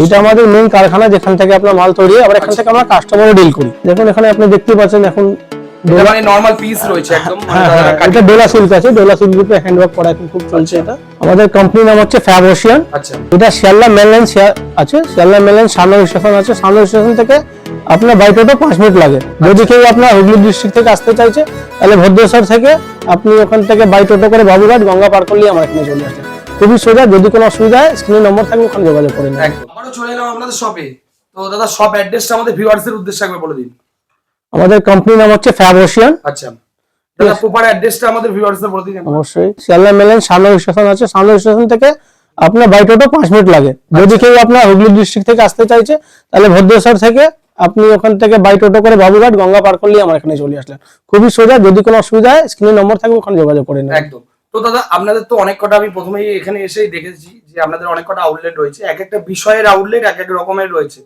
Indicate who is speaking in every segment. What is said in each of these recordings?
Speaker 1: এইটা আমাদের মেইন কারখানা, যেখান থেকে আপনার মাল তৈরি হয়, আবার এখান থেকে আমরা কাস্টমারও ডিল করি। দেখুন এখানে আপনি দেখতে পাচ্ছেন এখন
Speaker 2: এটা মানে নরমাল পিস রয়েছে একদম,
Speaker 1: এটা ডোলা সিল্ক আছে, ডোলা সিল্ক উপরে হ্যান্ডওয়ার্ক করা এখন খুব চলছে। এটা আমাদের কোম্পানির নাম হচ্ছে ফ্যাব ওশিয়ান।
Speaker 2: আচ্ছা,
Speaker 1: এটা শিয়ালদা মেন লাইন আছে, শিয়ালদা মেন লাইন সামনে স্টেশন আছে, সামনে স্টেশন থেকে আপনার বাই টোটো 5 মিনিট লাগে। যদি কেউ আপনার হুগলি ডিস্ট্রিক্ট থেকে আসতে চাইছে তাহলে ভদ্রেশ্বর থেকে আপনি ওখান থেকে বাই টোটো করে বাবুঘাট গঙ্গা পার করলেই আমার এখানে চলে আসে, খুবই সোজা। যদি কোনো অসুবিধা হয় স্ক্রিনে নম্বর থাকবে, ওখানে যোগাযোগ করে নিন।
Speaker 2: আবারও চলে এলাম আপনাদের শপে। তো দাদা শপ অ্যাড্রেসটা আমাদের ভিউয়ার্সদের উদ্দেশ্যে একবার বলে দিন।
Speaker 1: আমাদের কোম্পানির নাম হচ্ছে ফ্যাব ওশিয়ান।
Speaker 2: আচ্ছা দাদা প্রপার অ্যাড্রেসটা আমাদের ভিউয়ার্সদের বলে দিন।
Speaker 1: অবশ্যই শিয়ালদা মেন লাইন সামনে স্টেশন আছে, সামনে স্টেশন থেকে আপনার বাই টোটো 5 মিনিট লাগে। যদি কেউ আপনার হুগলি ডিস্ট্রিক্ট থেকে আসতে চাইছে তাহলে ভদ্রেশ্বর থেকে আপনি ওখান থেকে বাই টোটো করে বাবুঘাট গঙ্গা পার করলেই আমার এখানে চলে আসলেন, খুবই সোজা। যদি কোনো অসুবিধা হয় স্ক্রিনে নম্বর থাকবে, ওখানে যোগাযোগ করে নিন।
Speaker 2: একদম। তো দাদা আপনাদের তো অনেক কটা, আমি প্রথমেই এখানে এসেই দেখেছি যে আপনাদের অনেক কটা আউটলেট রয়েছে, এক একটা বিষয়ের আউটলেট এক এক রকমের রয়েছে।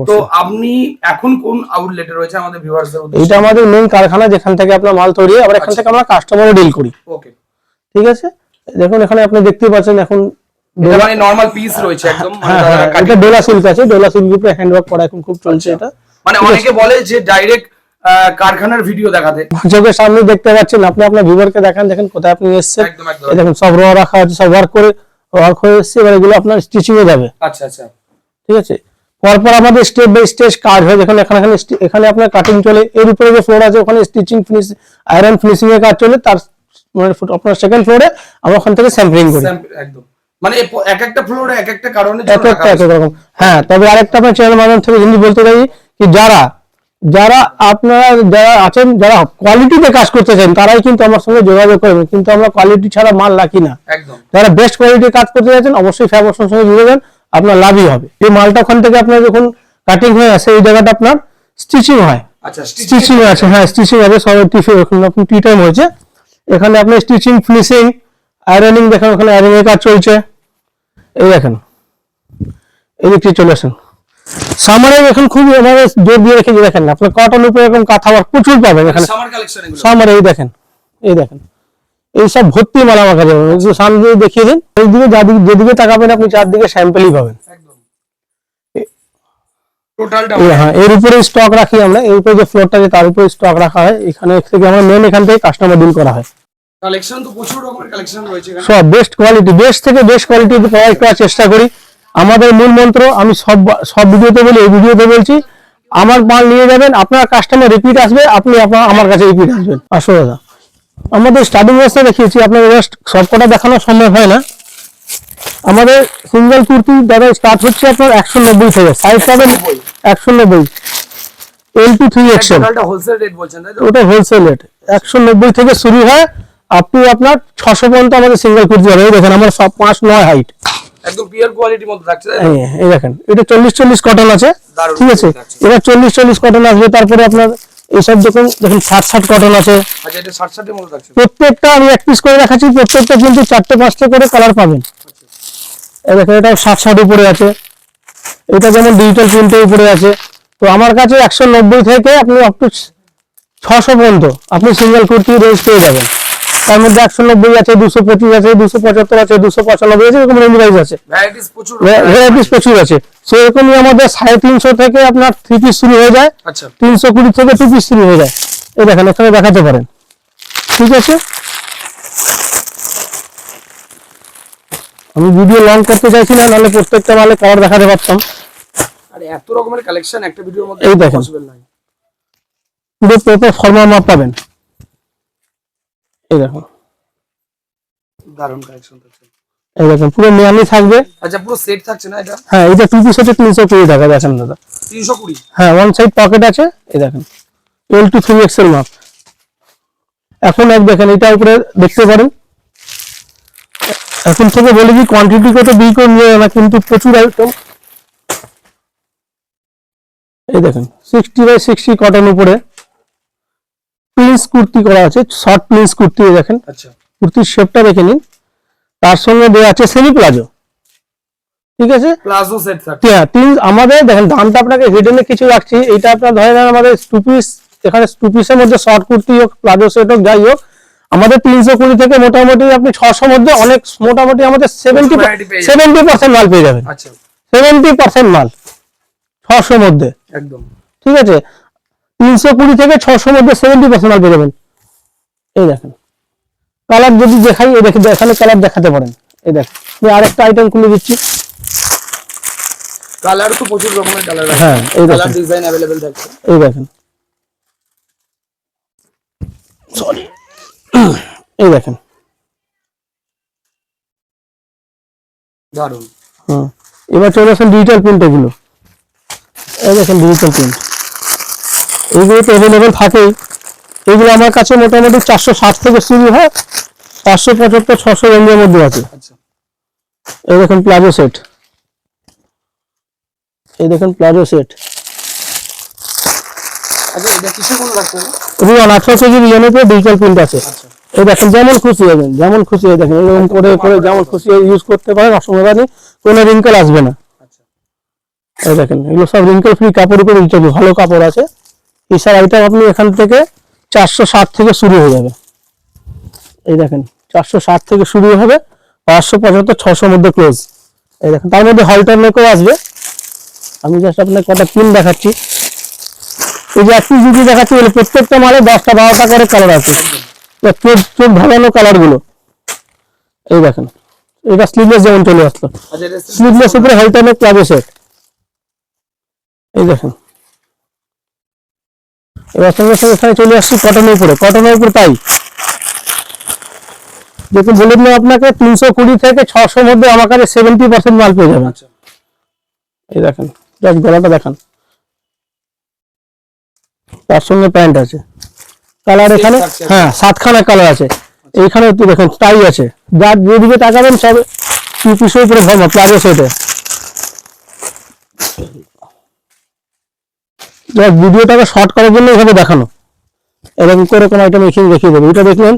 Speaker 2: তো আপনি এখন কোন আউটলেটে রয়েছে আমাদের ভিউয়ার্সদের উদ্দেশ্যে?
Speaker 1: এটা আমাদের মেইন কারখানা, যেখান থেকে আপনার মাল তৈরি হয়, আবার এখান থেকে আমরা কাস্টমারও ডিল করি।
Speaker 2: ওকে,
Speaker 1: ঠিক আছে। দেখুন এখানে আপনি দেখতে পাচ্ছেন এখন
Speaker 2: এটা মানে নরমাল পিস রয়েছে একদম,
Speaker 1: এটা ডোলা সিল্ক আছে, ডোলা সিল্ক উপরে হ্যান্ডওয়ার্ক করা এখন খুব চলছে। এটা
Speaker 2: মানে অনেকে বলে যে ডাইরেক্ট কারখানার ভিডিও দেখাতে,
Speaker 1: চোখের সামনে দেখতে পাচ্ছেন, আপনি আপনার ভিউয়ারকে দেখান, দেখেন কোথায় আপনি এসেছেন।
Speaker 2: একদম একদম।
Speaker 1: এই দেখুন সব র রাখা আছে, সব ওয়ার্ক হয়ে এসেছে। এবার এগুলো আপনার স্টিচিং এ যাবে।
Speaker 2: আচ্ছা আচ্ছা,
Speaker 1: ঠিক আছে। পরপর আমাদের স্টেপ বাই স্টেপ কাজ হয়। দেখুন এখানে আপনার কাটিং চলে, এর উপরে যে ফ্লোর আছে ওখানে স্টিচিং ফিনিশ আয়রন ফিনিশিং এর কাজ চলে। তার মানে আপনার সেকেন্ড ফ্লোরে আমরা ওখান থেকে স্যাম্পলিং করি।
Speaker 2: একদম, মানে এক একটা ফ্লোরে এক একটা কারণে
Speaker 1: এক রকম। হ্যাঁ, তবে আরেকটা আপনার চ্যানেল মাধ্যম থেকে যদি বলতে চাই কি যারা আপনারা যারা আছেন, যারা কোয়ালিটিতে কাজ করতে চান, তারাই কিন্তু আমার সঙ্গে যোগাযোগ করবেন, কিন্তু আমরা কোয়ালিটি ছাড়া মাল রাখি না।
Speaker 2: একদম।
Speaker 1: যারা বেস্ট কোয়ালিটির কাজ করতে চাচ্ছেন অবশ্যই ফ্যাব ওশিয়ানের সঙ্গে জুড়ে যান, আপনার লাভই হবে। এই মালটা ওখান থেকে আপনার যখন কাটিং হয়ে আসে এই জায়গাটা আপনার স্টিচিং হয়।
Speaker 2: আচ্ছা,
Speaker 1: স্টিচিং আছে, হ্যাঁ স্টিচিং হবে। সব টি টাইম হয়েছে, এখানে আপনি স্টিচিং ফিনিশিং আয়রনিং দেখেন, ওখানে আয়রনিং এর কাজ চলছে। এই দেখেন এদিকে চলে আসেন। সামারে এখন খুব এভাবে জোর দিয়ে রেখে দেখেন, আপনার কটন উপরে এরকম কাঁথা ওয়ার্ক প্রচুর পাবেন এখানে
Speaker 2: সামার কালেকশন এগুলো।
Speaker 1: সামারে এই দেখেন এই সব ভর্তি মাল আমার কাছে পাবেন। একটু সামনে দিয়ে দেখিয়ে দিন। এইদিকে যেদিকে তাকাবেন আপনি চারদিকে স্যাম্পলই পাবেন।
Speaker 2: একদম টোটালটা।
Speaker 1: হ্যাঁ, এর উপরে স্টক রাখি আমরা, এর উপরে যে ফ্লোরটা আছে তার উপরে স্টক রাখা হয়। এখানে থেকে আমরা মেন এখান থেকে কাস্টমার ডিল করা হয়।
Speaker 2: কালেকশন তো প্রচুর রকমের কালেকশন রয়েছে এখানে,
Speaker 1: সব বেস্ট কোয়ালিটি, বেস্ট থেকে বেস্ট কোয়ালিটি প্রোভাইড করার চেষ্টা করি। আমাদের মূল মন্ত্র, আমি সব ভিডিওতে বলি, এই ভিডিওতে বলছি, আমার মাল নিয়ে যাবেন, আপনার কাস্টমার রিপিট আসবে, আপনি আমার কাছে রিপিট আসবেন। আসলে দাদা আমাদের স্টার্টিং অবস্থা দেখিয়েছি, আপনাদের জাস্ট সবকটা দেখানো সম্ভব হয় না। আমাদের সিঙ্গেল কুর্তি দাদা স্টার্ট হচ্ছে আপনার 190 থেকে, সাইজ পাবেন 190 L2 3XL।
Speaker 2: টোটালটা হোলসেল রেট বলছেন তাই তো?
Speaker 1: ওটা হোলসেল রেট 190 থেকে শুরু হয় আপনি আপনার 600 পর্যন্ত আমাদের সিঙ্গেল কুর্তি হবে। এই দেখেন আমার সব 5-9 হাইট,
Speaker 2: একদম পিওর কোয়ালিটির মধ্যে থাকছে তাই তো?
Speaker 1: এই দেখেন এটা 40-40 কটন আছে। ঠিক আছে, এটা 40-40 কটন আসবে। তারপরে আপনার এইসব দেখুন 60-60 কটন আছে।
Speaker 2: আচ্ছা, এটা 60-60 এর মধ্যে থাকছে।
Speaker 1: প্রত্যেকটা আমি এক পিস করে দেখাচ্ছি, প্রত্যেকটা কিন্তু 4-5টা করে কালার পাবেন। এই দেখেন এটাও 60-60 উপরে আছে, এটা যেমন ডিজিটাল প্রিন্টের উপরে আছে। তো আমার কাছে 190 থেকে আপনি আপ টু 600 পর্যন্ত আপনি সিঙ্গেল কুর্তি রেঞ্জ পেয়ে যাবেন। তার মধ্যে 190 আছে, 225 আছে, 275 আছে, 295 আছে, এরকম রেঞ্জ ওয়াইজ আছে। ভ্যারাইটিস প্রচুর আছে। সেরকমই আমাদের 350 থেকে আপনার 3 পিস শুরু হয়ে যায়।
Speaker 2: আচ্ছা,
Speaker 1: 320 থেকে 2 পিস শুরু হয়ে যায়। এই দেখেন এখানে দেখাতে পারেন। ঠিক আছে, আমি ভিডিও লং করতে চাইছি না, নাহলে প্রত্যেকটা মালে কালার দেখাতে পারতাম।
Speaker 2: আরে এত রকমের কালেকশন একটা ভিডিওর মধ্যে
Speaker 1: এই দেখেন
Speaker 2: পসিবল নয়।
Speaker 1: পুরো প্রপার ফর্মাল মাপ পাবেন। এই দেখুন
Speaker 2: দারুণ কালেকশন থাকছে।
Speaker 1: এই দেখেন পুরো মিয়ামি থাকবে।
Speaker 2: আচ্ছা, পুরো সেট থাকছে না এটা?
Speaker 1: হ্যাঁ, এটা 2 পিস হচ্ছে 320 টাকা। দেখেন দাদা
Speaker 2: 320।
Speaker 1: হ্যাঁ, ওয়ান সাইড পকেট আছে। এই দেখেন L2 3XL মাপ। এখন দেখেন এটা উপরে দেখতে পারেন। এখন থেকে বলি কি কোয়ান্টিটি কত বিল করে নিয়ে না, কিন্তু প্রচুর আইটেম। এই দেখেন 60/60 কটন উপরে প্রিন্স কুর্তি করা আছে, শর্ট প্রিন্স কুর্তি। দেখেন
Speaker 2: আচ্ছা,
Speaker 1: কুর্তির শেপটা দেখে নিন। তার সঙ্গে দেওয়া আছে সেমি প্লাজো। ঠিক আছে,
Speaker 2: প্লাজো সেট থাকছে।
Speaker 1: হ্যাঁ, আমাদের দেখেন দামটা আপনাকে হিডেনে কিছু রাখছি। এটা আপনার ধরে নেন আমাদের 2 পিস, এখানে 2 পিসের মধ্যে শর্ট কুর্তি হোক, প্লাজো সেট হোক, যাই হোক, আমাদের 320 থেকে মোটামুটি আপনি 600 মধ্যে অনেক মোটামুটি আমাদের 70% মাল পেয়ে যাবেন।
Speaker 2: আচ্ছা,
Speaker 1: 70% মাল 600 মধ্যে,
Speaker 2: একদম
Speaker 1: ঠিক আছে। 320 থেকে 600 মধ্যে 70% মাল পেয়ে যাবেন। এই দেখেন কালার যদি দেখাই, এই দেখেন এখানে কালার দেখাতে পারেন। এই দেখেন আমি আরেকটা আইটেম খুলে দিচ্ছি।
Speaker 2: কালার তো প্রচুর রকমের কালার আছে,
Speaker 1: হ্যাঁ এই
Speaker 2: কালার
Speaker 1: দেখেন,
Speaker 2: ডিজাইন अवेलेबल থাকছে।
Speaker 1: এই দেখেন, সরি, এই দেখেন,
Speaker 2: দারুন।
Speaker 1: এবার চলে আসেন ডিজিটাল প্রিন্ট। এগুলো এই দেখেন ডিজিটাল প্রিন্ট, এইগুলো তো অ্যাভেলেবেল থাকেই। এগুলো আমার কাছে মোটামুটি 460 থেকে শুরু হয়, 575 600 রেঞ্জের মধ্যে আছে।
Speaker 2: আচ্ছা
Speaker 1: এই দেখেন প্লাজো সেট, এই দেখেন প্লাজো সেট,
Speaker 2: আচ্ছা এটা কিসের কোনো রাখতে হবে?
Speaker 1: রুয়ান 18 কেজি রিয়ানের উপরে ডিজিটাল প্রিন্ট আছে।
Speaker 2: আচ্ছা
Speaker 1: এই দেখেন যেমন খুশি হবেন, যেমন খুশি হয় দেখেন এরকম করে করে যেমন খুশি ইউজ করতে পারেন, অসুবিধা নেই, কোনো রিঙ্কেল আসবে না।
Speaker 2: আচ্ছা
Speaker 1: এই দেখেন এগুলো সব রিঙ্কেল ফ্রি কাপড় উপরে রিচার্জ, ভালো কাপড় আছে। এসব আইটেম আপনি এখান থেকে 460 থেকে শুরু হয়ে যাবে। এই দেখেন 460 থেকে শুরু হবে, 575 600 মধ্যে ক্লোজ। এই দেখেন তার মধ্যে হলটার নেকও আসবে। আমি জাস্ট আপনাকে কটা পিন দেখাচ্ছি। এই যে একটি যদি দেখাচ্ছি, বলে প্রত্যেকটা মালে 10টা 12টা করে কালার আছে, চোখ চোখ ঢালানো কালার গুলো। এই দেখেন এটা স্লিভলেস যেমন চলে আসলো,
Speaker 2: আচ্ছা এটা
Speaker 1: স্লিভলেস উপরে হলটার নেক প্লাজো সেট। এই দেখেন এবার সঙ্গে সঙ্গে এখানে চলে আসছি কটনের উপরে, কটনের উপর তাই দেখুন বলে দিলাম আপনাকে 320 থেকে 600 মধ্যে আমার কাছে 70% মাল পেয়ে যাবেন।
Speaker 2: আচ্ছা
Speaker 1: এই দেখেন জাস্ট গলাটা দেখান, তার সঙ্গে প্যান্ট আছে, কালার এখানে হ্যাঁ 7খানা কালার আছে। এইখানে একটু দেখেন টাই আছে, যার যেদিকে তাকাবেন সব পিসের উপরে ভরমা প্লাজো সেটে। ভিডিওটাকে শর্ট করার জন্য এভাবে দেখানো, এরকম করে কোন আইটেম এখানে দেখিয়ে দেবো। এটা দেখলেন,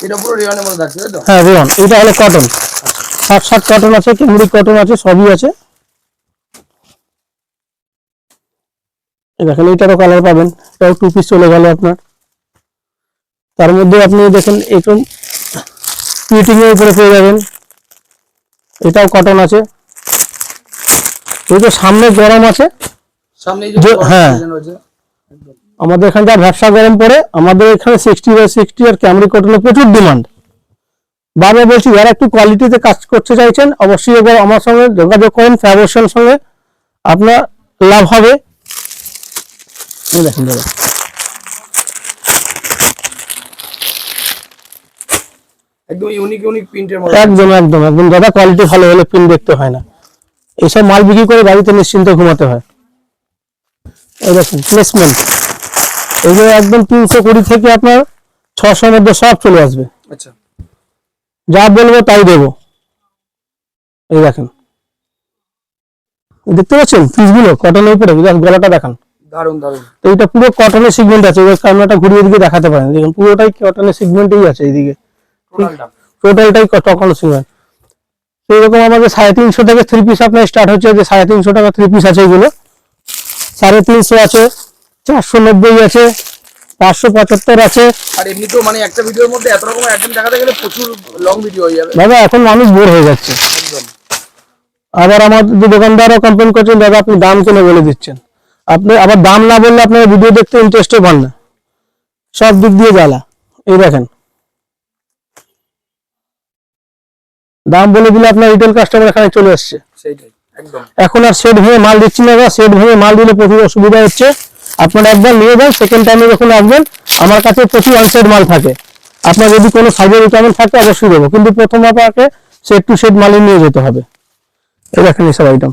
Speaker 2: এটা পুরো রিয়নের মধ্যে থাকছে তাই তো?
Speaker 1: হ্যাঁ রিয়ন, এটা হলো কটন, 60 কটন আছে, কেমরি কটন আছে, সবই আছে। এই দেখেন এটারও কালার পাবেন, এটাও 2 পিস চলে গেল আপনার। তার মধ্যে আপনি দেখেন একটু ফিটিং এর উপরে পেয়ে যাবেন, এটাও কটন আছে। এই যে সামনে গরম আছে,
Speaker 2: সামনে এই যে
Speaker 1: হ্যাঁ
Speaker 2: ডিজাইন রয়েছে একদম।
Speaker 1: আমাদের এখানকার ব্যবসা গরম পড়ে, আমাদের এখানে 60/60 আর ক্যামরি কটনের প্রচুর ডিমান্ড। বারবার বলছি যারা একটু কোয়ালিটিতে কাজ করতে চাইছেন অবশ্যই এবার আমার সঙ্গে যোগাযোগ করুন, ফ্যাবর্সের সঙ্গে আপনার লাভ হবে। এই দেখেন দাদা
Speaker 2: একদম ইউনিক ইউনিক প্রিন্টের মধ্যে।
Speaker 1: একদম একদম একদম দাদা, কোয়ালিটি ভালো হলে প্রিন্ট দেখতে হয় না, এইসব মাল বিক্রি করে বাড়িতে নিশ্চিন্তে ঘুমাতে হয়। এই দেখুন প্লেসমেন্ট, এগুলো একদম 320 থেকে আপনার 600 মধ্যে সব চলে আসবে,
Speaker 2: আচ্ছা
Speaker 1: যা বলবো তাই দেবো। এই দেখেন দেখতে পাচ্ছেন পিসগুলো কটনের উপরে, গলাটা দেখান,
Speaker 2: দারুন দারুন।
Speaker 1: তো এটা পুরো কটনের সিগমেন্ট আছে। এবার ক্যামেরাটা ঘুরিয়ে দিকে দেখাতে পারেন, দেখুন পুরোটাই কটনের সিগমেন্টই আছে এইদিকে,
Speaker 2: টোটালটা
Speaker 1: টোটালটাই কটনের সিগমেন্ট। এইরকম আমাদের 350 থেকে 3 পিস আপনার স্টার্ট হচ্ছে, যে 350 টাকা 3 পিস আছে, এগুলো 350 আছে, 490 আছে, 575 আছে।
Speaker 2: আর এমনি তো মানে একটা ভিডিওর মধ্যে এত রকমের আইটেম দেখাতে গেলে প্রচুর লং ভিডিও হয়ে যাবে।
Speaker 1: দাদা এখন মানুষ বোর হয়ে যাচ্ছে,
Speaker 2: একদম
Speaker 1: আবার আমার যে দোকানদারও কমপ্লেন করছেন দাদা আপনি দাম কেন বলে দিচ্ছেন, আপনি আবার দাম না বললে আপনার ভিডিও দেখতে ইন্টারেস্টও পান না, সব দিক দিয়ে জ্বালা। এই দেখেন দাম বলে দিলে আপনার রিটেল কাস্টমার এখানে চলে আসছে।
Speaker 2: সেইটাই একদম।
Speaker 1: এখন আর সেট ভেঙে মাল দিচ্ছি না, সেট ভেঙে মাল দিলে প্রচুর অসুবিধা হচ্ছে। আপনারা একবার নিয়ে যান, সেকেন্ড টাইমে যখন আসবেন আমার কাছে প্রচুর আনসেট মাল থাকে। আপনার যদি কোনো সাইজের রিকোয়ারমেন্ট থাকে অবশ্যই দেবো, কিন্তু প্রথম আপনাকে সেট টু সেট মালই নিয়ে যেতে হবে। এই দেখেন এইসব আইটেম,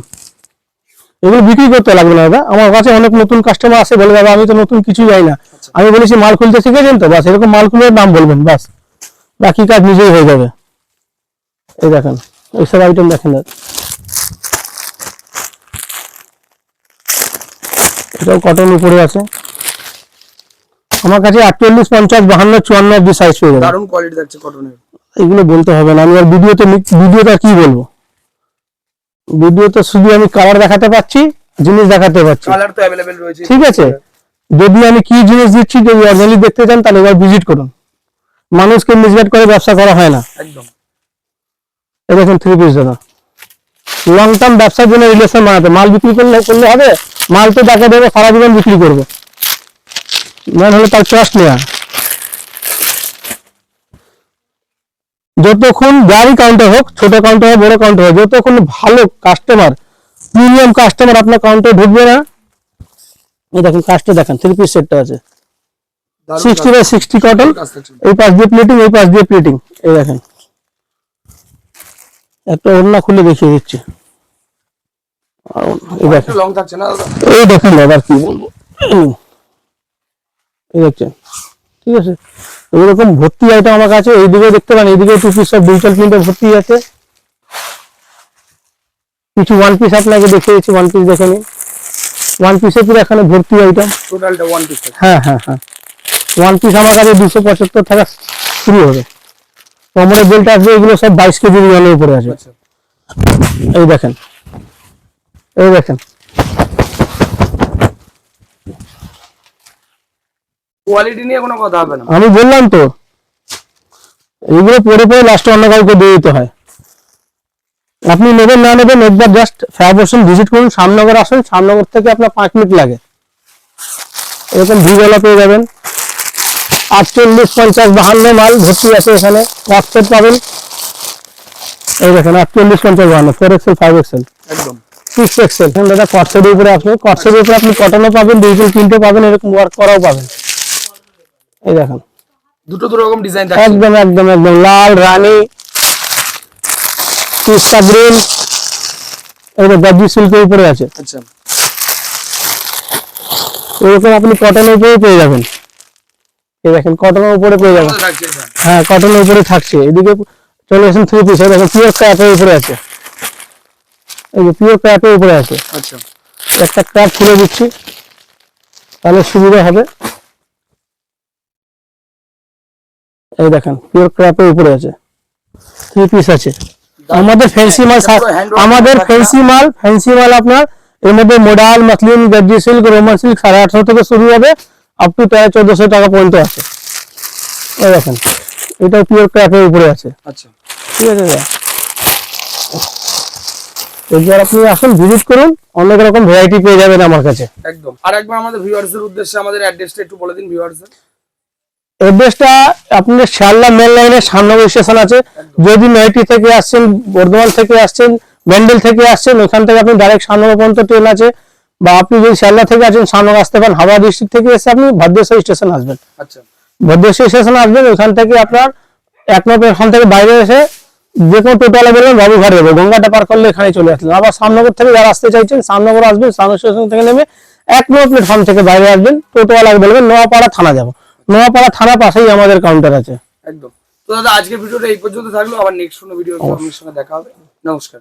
Speaker 1: এগুলো বিক্রি করতে লাগবে না দাদা। আমার কাছে অনেক নতুন কাস্টমার আসে, বলে দাদা আমি তো নতুন কিছু যাই না, আমি বলেছি মাল খুলতে শিখেছেন তো, বাস এরকম মাল খুলে দাম বলবেন, বাস বাকি কাজ নিজেই হয়ে যাবে। এই দেখেন এইসব আইটেম দেখেন দাদা, এটাও কটন উপরে আছে। আমার কাছে 48 50 52 54 অব্দি সাইজ পেয়ে যাবেন।
Speaker 2: দারুন কোয়ালিটি থাকছে কটনের।
Speaker 1: এগুলো বলতে হবে না, আমি আর ভিডিওটা কি বলবো, ভিডিওতে শুধু আমি কালার দেখাতে পাচ্ছি, জিনিস দেখাতে পাচ্ছি,
Speaker 2: কালার তো अवेलेबल রয়েছে।
Speaker 1: ঠিক আছে। যদি আমি কি জিনিস দিচ্ছি যদি অরিজিনালি দেখতে চান তাহলে এবার ভিজিট করুন, মানুষকে মিসগাইড করে ব্যবসা করা হয় না।
Speaker 2: একদম
Speaker 1: এই দেখুন 3 পিস দাদা, লং টার্ম ব্যবসার জন্য রিলেশন বানাতে, মাল বিক্রি করলে হবে, মাল তো যাকে দেবে সারা জীবন বিক্রি করবে, মেন হলো তার ট্রাস্ট নেওয়া। যতক্ষণ যারই কাউন্টার হোক, ছোট কাউন্টার হোক বড় কাউন্টার হোক, যতক্ষণ ভালো কাস্টমার, প্রিমিয়াম কাস্টমার আপনার কাউন্টারে ঢুকবে না। এই দেখুন কাজটা দেখেন, 3 পিস সেটটা আছে, 60 বাই 60 কটন, এই পাশ দিয়ে প্লেটিং, এই পাশ দিয়ে প্লেটিং। এই দেখেন একটা ওড়না খুলে দেখিয়ে দিচ্ছি, এই দেখেন
Speaker 2: লং থাকছে না দাদা?
Speaker 1: এই দেখেন দাদা আর কি বলবো, এই দেখছেন, ঠিক আছে। এরকম ভর্তি আইটেম আমার কাছে, এইদিকে দেখতে পান, এইদিকে 2 পিস সব ডিজিটাল প্রিন্টে ভর্তি আছে। কিছু 1 পিস আপনাকে দেখিয়েছি, 1 পিস দেখে নিন, 1 পিসে পুরো এখানে ভর্তি আইটেম,
Speaker 2: টোটালটা 1 পিস থাকছে।
Speaker 1: হ্যাঁ হ্যাঁ হ্যাঁ, 1 পিস আমার কাছে 275 টাকা শুরু হবে। কোমরের বেল্ট আসবে, এগুলো সব 22 কেজি ওজনের উপরে আছে।
Speaker 2: আচ্ছা,
Speaker 1: এই দেখেন, এই দেখেন,
Speaker 2: কোয়ালিটি নিয়ে কোনো কথা হবে না।
Speaker 1: আমি বললাম তো, এইগুলো পরে পরে লাস্টে অন্য কাউকে দিয়ে দিতে হয়। আপনি নেবেন না নেবেন, একবার জাস্ট ফেয়ার বসুন, ভিজিট করুন, শ্যামনগর আসুন, শ্যামনগর থেকে আপনার 5 মিনিট লাগে। এরকম ভিগলা পেয়ে যাবেন, 48, 50, 52 মাল ভর্তি আছে এখানে। কটসেট পাবেন, এই দেখেন 48, 50, 52, 4XL, 5XL,
Speaker 2: একদম
Speaker 1: 6XL। দাদা কটসেটের উপরে আসবে, কটসেটের উপরে আপনি কটনও পাবেন, ডিজিটাল প্রিন্টও পাবেন, এরকম ওয়ার্ক করাও পাবেন। এই দেখেন
Speaker 2: দুটো রকম ডিজাইন থাকছে।
Speaker 1: একদম একদম একদম লাল, রানী, পিস্তা গ্রিন, এই গাজি সিল্কের উপরে আছে।
Speaker 2: আচ্ছা,
Speaker 1: এরকম আপনি কটনের উপরে পেয়ে যাবেন। এই দেখেন কটনের উপরে পেয়ে যাবেন,
Speaker 2: কত থাকছে এটা?
Speaker 1: হ্যাঁ কটনের উপরে থাকছে। এদিকে চলে আসেন 3 পিস, দেখেন পিওর ক্র্যাপের উপরে আছে, এই যে পিওর ক্র্যাপের উপরে আছে।
Speaker 2: আচ্ছা,
Speaker 1: একটা ক্র্যাপ খুলে দিচ্ছি তাহলে সুবিধা হবে। এই দেখেন পিওর ক্র্যাপের উপরে আছে, 3 পিস আছে। আমাদের ফ্যান্সি মাল, আমাদের ফ্যান্সি মাল আপনার এর মধ্যে মোডাল, মাসলিন, গর্জি সিল্ক, রোমান সিল্ক 850 থেকে শুরু হবে, আপ টু 1300-1400 টাকা পর্যন্ত আছে। এই দেখেন এটাও পিওর ক্র্যাপের উপরে আছে,
Speaker 2: আচ্ছা,
Speaker 1: ঠিক আছে দাদা। এবার আপনি আসুন, ভিজিট করুন, অনেক রকম ভ্যারাইটি পেয়ে যাবেন আমার কাছে।
Speaker 2: একদম। আর একবার আমাদের ভিউয়ার্সদের উদ্দেশ্যে আমাদের অ্যাড্রেসটা একটু বলে দিন ভিউয়ার্সদের।
Speaker 1: অ্যাড্রেসটা আপনার শিয়ালদা মেন লাইনে শ্যামনগর স্টেশন আছে। যদি নয়টি থেকে আসছেন, বর্ধমান থেকে আসছেন, ব্যান্ডেল থেকে আসছেন, ওখান থেকে আপনি ডাইরেক্ট শ্যামনগর পর্যন্ত ট্রেন আছে। বা আপনি যদি শিয়ালদা থেকে আসেন, শ্যামনগর আসতে পারেন, হাওড়া ডিস্ট্রিক্ট থেকে এসে আপনি ভদ্রেশ্বর স্টেশন আসবেন।
Speaker 2: আচ্ছা,
Speaker 1: ভদ্রেশ্বর স্টেশন আসবেন, ওখান থেকে আপনার এখান থেকে বাইরে এসে যে কোনো টোটোওয়ালা বলবেন বাবুঘাট যাবো, গঙ্গাটা পার করলে এখানে চলে আসলেন। আবার শ্যামনগর থেকে যারা আসতে চাইছেন, শ্যামনগর আসবেন, শ্যামনগর স্টেশন থেকে নেমে 1 নম্বর প্ল্যাটফর্ম থেকে বাইরে আসবেন, টোটোওয়ালাকে বলবেন নোয়াপাড়া থানা যাবো, নোয়াপাড়া থানা পাশেই আমাদের কাউন্টার আছে।
Speaker 2: একদম। তো দাদা আজকের ভিডিওটা এই পর্যন্ত থাকলো, আবার নেক্সট কোনো ভিডিও আপনার সঙ্গে দেখা হবে। নমস্কার।